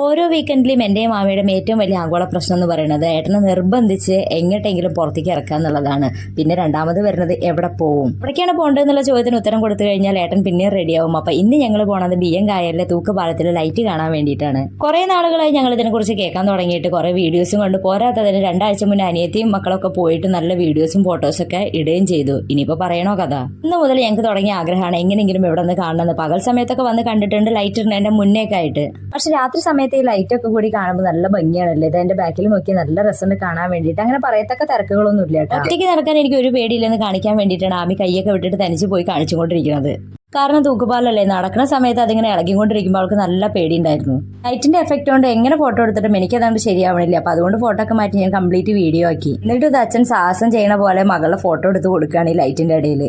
ഓരോ വീക്കെൻഡിലും എന്റെയും മാമിയുടെയും ഏറ്റവും വലിയ ആഗോള പ്രശ്നം എന്ന് പറയുന്നത് ഏട്ടനെ നിർബന്ധിച്ച് എങ്ങോട്ടെങ്കിലും പുറത്തേക്ക് ഇറക്കുക എന്നുള്ളതാണ്. പിന്നെ രണ്ടാമത് വരുന്നത് എവിടെ പോവും, എവിടേക്കാണ് പോകേണ്ടത് എന്നുള്ള ചോദ്യത്തിന് ഉത്തരം കൊടുത്തു കഴിഞ്ഞാൽ ഏട്ടൻ പിന്നെയും റെഡിയാവും. അപ്പൊ ഇന്ന് ഞങ്ങൾ പോണത് ബിയ്യം കായലിലെ തൂക്കുപാലത്തിലെ ലൈറ്റ് കാണാൻ വേണ്ടിയിട്ടാണ്. കുറെ നാളുകളായി ഞങ്ങൾ ഇതിനെക്കുറിച്ച് കേൾക്കാൻ തുടങ്ങിയിട്ട് കുറെ വീഡിയോസും കണ്ട് പോരാത്തതിന് 2 ആഴ്ച മുന്നേ അനിയത്തിയും മക്കളൊക്കെ പോയിട്ട് നല്ല വീഡിയോസും ഫോട്ടോസും ഒക്കെ ഇടുകയും ചെയ്തു. ഇനിയിപ്പോ പറയണോ കഥ. ഇന്ന് മുതൽ ഞങ്ങൾക്ക് തുടങ്ങിയ ആഗ്രഹമാണ് എങ്ങനെയെങ്കിലും ഇവിടെ നിന്ന് കാണണമെന്ന്. പകൽ സമയത്തൊക്കെ വന്ന് കണ്ടിട്ടുണ്ട്, ലൈറ്റ് ഇടുന്നതിന്റെ മുന്നേക്കെ ആയിട്ട്. പക്ഷെ രാത്രി സമയത്ത് ഈ ലൈറ്റ് ഒക്കെ കൂടി കാണുമ്പോൾ നല്ല ഭംഗിയാണല്ലേ. ഇത് എന്റെ ബാക്കിൽ നോക്കി നല്ല രസമുണ്ട് കാണാൻ വേണ്ടിയിട്ട്. അങ്ങനെ പറയത്തക്ക തിരക്കുകളൊന്നും ഇല്ല കേട്ടോ. ഒറ്റയ്ക്ക് നടക്കാൻ എനിക്ക് ഒരു പേടിയില്ലെന്ന് കാണിക്കാൻ വേണ്ടിയിട്ടാണ് ആമി കൈയൊക്കെ വിട്ടിട്ട് തനിച്ച് പോയി കാണിച്ചുകൊണ്ടിരിക്കുന്നത്. കാരണം തൂക്കുപാലല്ലേ, നടക്കുന്ന സമയത്ത് അതിങ്ങനെ ഇളകിക്കൊണ്ടിരിക്കുമ്പോൾ അവൾക്ക് നല്ല പേടിയുണ്ടായിരുന്നു. ലൈറ്റിന്റെ എഫക്ട് കൊണ്ട് എങ്ങനെ ഫോട്ടോ എടുത്തിട്ടും എനിക്ക് അതുകൊണ്ട് ശരിയാവണില്ല. അപ്പൊ അതുകൊണ്ട് ഫോട്ടോ ഒക്കെ മാറ്റി ഞാൻ കംപ്ലീറ്റ് വീഡിയോ ആക്കി. എന്നിട്ട് ഇത് അച്ഛൻ സാഹസം ചെയ്യണ പോലെ മകളുടെ ഫോട്ടോ എടുത്ത് കൊടുക്കുകയാണ് ഈ ലൈറ്റിന്റെ ഇടയിൽ.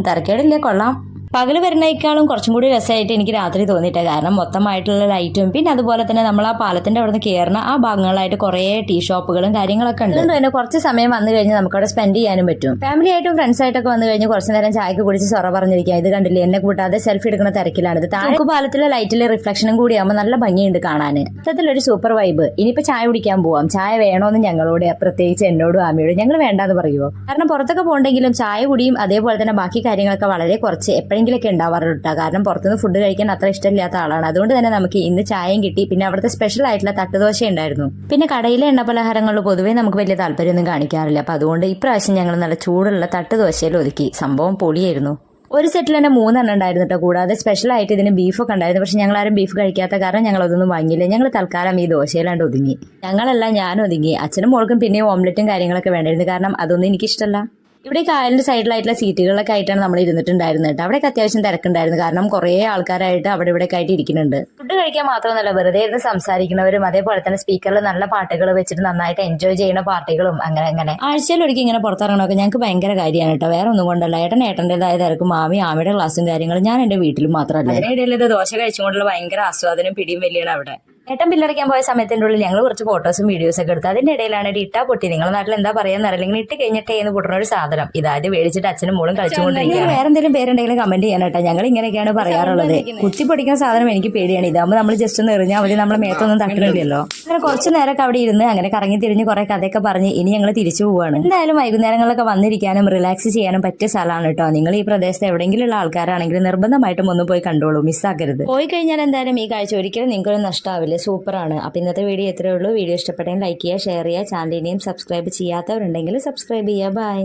തിരക്കേടില്ലേ, കൊള്ളാം. പകല് വരുന്നേക്കാളും കുറച്ചും കൂടി രസമായിട്ട് എനിക്ക് രാത്രി തോന്നിയിട്ടേ. കാരണം മൊത്തമായിട്ടുള്ള ലൈറ്റും പിന്നെ അതുപോലെ തന്നെ നമ്മൾ ആ പാലത്തിന്റെ അവിടെ നിന്ന് കയറുന്ന ആ ഭാഗങ്ങളായിട്ട് കുറേ ടീ ഷോപ്പുകളും കാര്യങ്ങളൊക്കെ ഉണ്ട്. അതുകൊണ്ട് തന്നെ കുറച്ച് സമയം വന്നു കഴിഞ്ഞാൽ നമുക്ക് അവിടെ സ്പെൻഡ് ചെയ്യാനും പറ്റും. ഫാമിലി ആയിട്ടും ഫ്രണ്ട്സ് ആയിട്ടൊക്കെ വന്നു കഴിഞ്ഞാൽ കുറച്ച് നേരം ചായക്ക് കുടിച്ച് സൊറ പറഞ്ഞിരിക്കാം. ഇത് കണ്ടില്ലേ, എന്നെ കൂട്ടാതെ സെൽഫി എടുക്കുന്ന തിരക്കിലാണ്. ഇത് താഴെ പാലത്തിലെ ലൈറ്റിലെ റിഫ്ലക്ഷനും കൂടി ആകുമ്പോൾ നല്ല ഭംഗിയുണ്ട് കാണാൻ. മൊത്തത്തിലൊരു സൂപ്പർ വൈബ്. ഇനിയിപ്പോ ചായ കുടിക്കാൻ പോവാം. ചായ വേണോന്ന് ഞങ്ങളോട്, പ്രത്യേകിച്ച് എന്നോടും ആമിയോടും. ഞങ്ങൾ വേണ്ടാന്ന് പറയുമോ? കാരണം പുറത്തൊക്കെ പോകണ്ടെങ്കിലും ചായ കുടിയും അതേപോലെ തന്നെ ബാക്കി കാര്യങ്ങളൊക്കെ വളരെ കുറച്ച് എപ്പോഴെങ്കിലൊക്കെ ഉണ്ടാവാറുണ്ട്. കാരണം പുറത്തുനിന്ന് ഫുഡ് കഴിക്കാൻ അത്ര ഇഷ്ടമില്ലാത്ത ആളാണ്. അതുകൊണ്ട് തന്നെ നമുക്ക് ഇന്ന് ചായയും കിട്ടി. പിന്നെ അവിടുത്തെ സ്പെഷ്യൽ ആയിട്ടുള്ള തട്ടുദോശ ഉണ്ടായിരുന്നു. പിന്നെ കടയിലെ എണ്ണ പലഹാരങ്ങളിൽ പൊതുവേ നമുക്ക് വലിയ താല്പര്യമൊന്നും കാണിക്കാറില്ല. അപ്പൊ അതുകൊണ്ട് ഇപ്രാവശ്യം ഞങ്ങൾ നല്ല ചൂടുള്ള തട്ടുദോശയിൽ ഒതുക്കി. സംഭവം പൊളിയായിരുന്നു. ഒരു സെറ്റിൽ തന്നെ 3 എണ്ണം ഉണ്ടായിരുന്നു കേട്ടോ. കൂടാതെ സ്പെഷ്യൽ ആയിട്ട് ഇതിന് ബീഫൊക്കെ ഉണ്ടായിരുന്നു. പക്ഷെ ഞങ്ങൾ ആരും ബീഫ് കഴിക്കാത്ത കാരണം ഞങ്ങൾ അതൊന്നും വാങ്ങിയില്ല. ഞങ്ങൾ തൽക്കാലം ഈ ദോശയിലാണ്ട് ഒതുങ്ങി. ഞങ്ങളെല്ലാം ഞാനും ഒതുങ്ങി. അച്ഛനും മോൾക്കും പിന്നെയും ഓംലെറ്റും കാര്യങ്ങളൊക്കെ വേണ്ടായിരുന്നു. കാരണം അതൊന്നും എനിക്കിഷ്ടമല്ല. ഇവിടെ കായലിന്റെ സൈഡിലായിട്ടുള്ള സീറ്റുകളിലൊക്കെ ആയിട്ടാണ് നമ്മൾ ഇരുന്നിട്ടുണ്ടായിരുന്നത് കേട്ടോ. അവിടെയൊക്കെ അത്യാവശ്യം തിരക്കുണ്ടായിരുന്നു. കാരണം കുറേ ആൾക്കാരായിട്ട് അവിടെ ഇവിടെ ഒക്കെ ആയിട്ട് ഇരിക്കുന്നുണ്ട്. ഫുഡ് കഴിക്കാൻ മാത്രമൊന്നുമല്ല, വെറുതെ ഇരുന്ന് സംസാരിക്കുന്നവരും അതേപോലെ തന്നെ സ്പീക്കറിൽ നല്ല പാട്ടുകൾ വെച്ചിട്ട് നന്നായിട്ട് എൻജോയ് ചെയ്യുന്ന പാർട്ടികളും അങ്ങനെ ആഴ്ചയിൽ ഒരിക്കൽ ഇങ്ങനെ പുറത്തിറങ്ങണമൊക്കെ ഞങ്ങൾക്ക് ഭയങ്കര കാര്യമാണ് കേട്ടോ. വേറെ ഒന്നും കൊണ്ടല്ല. ഏട്ടൻ്റെതായ തിരക്കും മാമി ആമിയുടെ ക്ലാസ്സും കാര്യങ്ങളും ഞാൻ എന്റെ വീട്ടിലും മാത്രമല്ല. അതിനിടയിൽ ഇത് ദോശ കഴിച്ചുകൊണ്ടുള്ള ഭയങ്കര ആസ്വാദനം പിടിയും വലിയാണ് അവിടെ. ഏട്ടൻ പില്ലടയ്ക്കാൻ പോയ സമയത്തിൻ്റെ ഉള്ളിൽ ഞങ്ങൾ കുറച്ച് ഫോട്ടോസും വീഡിയോസും ഒക്കെ എടുത്തു. അതിന്റെ ഇടയിലാണ് ഒരു ഇട്ടാ പൊട്ടി. നിങ്ങളുടെ നാട്ടിൽ എന്താ പറയാന്ന് അറിയില്ലെങ്കിൽ ഇട്ട് കഴിഞ്ഞിട്ടേ എന്ന് പൊട്ടുന്ന ഒരു സാധനം. ഇതായത് മേടിച്ചിട്ട് അച്ഛനും മോളും കളിച്ചുകൊണ്ടിരിക്കുകയാണ്. വേറെ എന്തെങ്കിലും പേരുണ്ടെങ്കിലും കമന്റ് ചെയ്യാൻ കേട്ടോ. ഞങ്ങൾ ഇങ്ങനെയൊക്കെയാണ് പറയാറുള്ളത്. കുത്തി പൊടിക്കുന്ന സാധനം എനിക്ക് പേടിയാണ്. ഇതാകുമ്പോൾ നമ്മൾ ജസ്റ്റ് ഒന്ന് എറിഞ്ഞാൽ മതി, നമ്മളെ മേത്തൊന്നും തട്ടുന്നില്ലല്ലോ. അങ്ങനെ കുറച്ച് നേരമൊക്കെ അവിടെ ഇരുന്ന് അങ്ങനെ കറങ്ങി തിരിഞ്ഞ് കുറെ കഥയൊക്കെ പറഞ്ഞ് ഇനി ഞങ്ങൾ തിരിച്ചു പോവാണ്. എന്തായാലും വൈകുന്നേരങ്ങളിലൊക്കെ വന്നിരിക്കാനും റിലാക്സ് ചെയ്യാനും പറ്റിയ സ്ഥലമാണ് കേട്ടോ. നിങ്ങൾ ഈ പ്രദേശത്ത് എവിടെയെങ്കിലും ഉള്ള ആൾക്കാരാണെങ്കിൽ നിർബന്ധമായിട്ടും ഒന്ന് പോയി കണ്ടോളൂ, മിസ്സാക്കരുത്. പോയി കഴിഞ്ഞാൽ എന്തായാലും ഈ കാഴ്ച ഒരിക്കലും നിങ്ങൾക്കൊരു നഷ്ടമാവില്ല. സൂപ്പറാണ്. അപ്പൊ ഇന്നത്തെ വീഡിയോ ഇത്രയേ ഉള്ളൂ. വീഡിയോ ഇഷ്ടപ്പെട്ടെങ്കിൽ ലൈക്ക് ചെയ്യുക, ഷെയർ ചെയ്യുക. ചാനലിനെയും സബ്സ്ക്രൈബ് ചെയ്യാത്തവരുണ്ടെങ്കിൽ സബ്സ്ക്രൈബ് ചെയ്യുക. ബൈ.